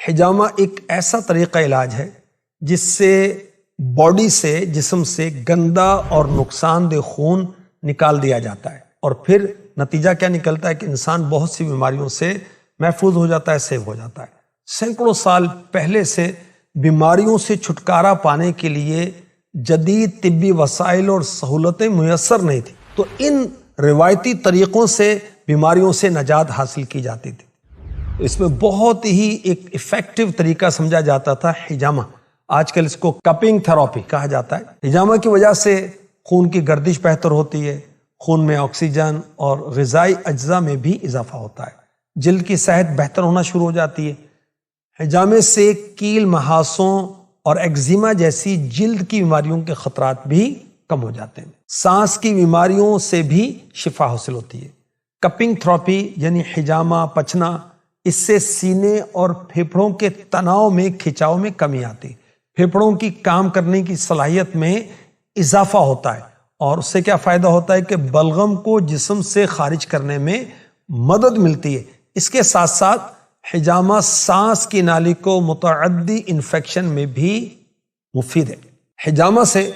حجامہ ایک ایسا طریقہ علاج ہے جس سے باڈی سے، جسم سے گندا اور نقصان دہ خون نکال دیا جاتا ہے، اور پھر نتیجہ کیا نکلتا ہے کہ انسان بہت سی بیماریوں سے محفوظ ہو جاتا ہے، سیو ہو جاتا ہے۔ سینکڑوں سال پہلے سے بیماریوں سے چھٹکارا پانے کے لیے جدید طبی وسائل اور سہولتیں میسر نہیں تھیں، تو ان روایتی طریقوں سے بیماریوں سے نجات حاصل کی جاتی تھی۔ اس میں بہت ہی ایک ایفیکٹو طریقہ سمجھا جاتا تھا حجامہ۔ آج کل اس کو کپنگ تھراپی کہا جاتا ہے۔ حجامہ کی وجہ سے خون کی گردش بہتر ہوتی ہے، خون میں آکسیجن اور غذائی اجزاء میں بھی اضافہ ہوتا ہے، جلد کی صحت بہتر ہونا شروع ہو جاتی ہے۔ حجامے سے کیل، محاسوں اور ایگزیما جیسی جلد کی بیماریوں کے خطرات بھی کم ہو جاتے ہیں۔ سانس کی بیماریوں سے بھی شفا حاصل ہوتی ہے۔ کپنگ تھراپی یعنی حجامہ پچنا، اس سے سینے اور پھیپھڑوں کے تناؤ میں، کھچاؤ میں کمی آتی ہے، پھیپھڑوں کی کام کرنے کی صلاحیت میں اضافہ ہوتا ہے، اور اس سے کیا فائدہ ہوتا ہے کہ بلغم کو جسم سے خارج کرنے میں مدد ملتی ہے۔ اس کے ساتھ ساتھ حجامہ سانس کی نالی کو متعدی انفیکشن میں بھی مفید ہے۔ حجامہ سے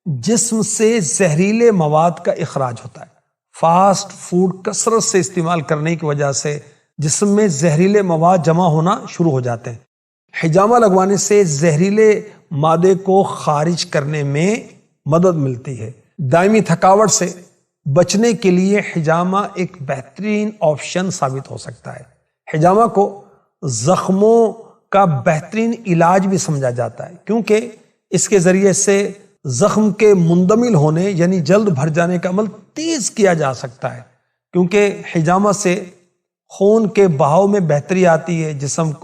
جسم سے زہریلے مواد کا اخراج ہوتا ہے۔ فاسٹ فوڈ کثرت سے استعمال کرنے کی وجہ سے جسم میں زہریلے مواد جمع ہونا شروع ہو جاتے ہیں۔ حجامہ لگوانے سے زہریلے مادے کو خارج کرنے میں مدد ملتی ہے۔ دائمی تھکاوٹ سے بچنے کے لیے حجامہ ایک بہترین آپشن ثابت ہو سکتا ہے۔ حجامہ کو زخموں کا بہترین علاج بھی سمجھا جاتا ہے، کیونکہ اس کے ذریعے سے زخم کے مندمل ہونے یعنی جلد بھر جانے کا عمل تیز کیا جا سکتا ہے، کیونکہ حجامہ سے خون کے بہاؤ میں بہتری آتی ہے، جسم کو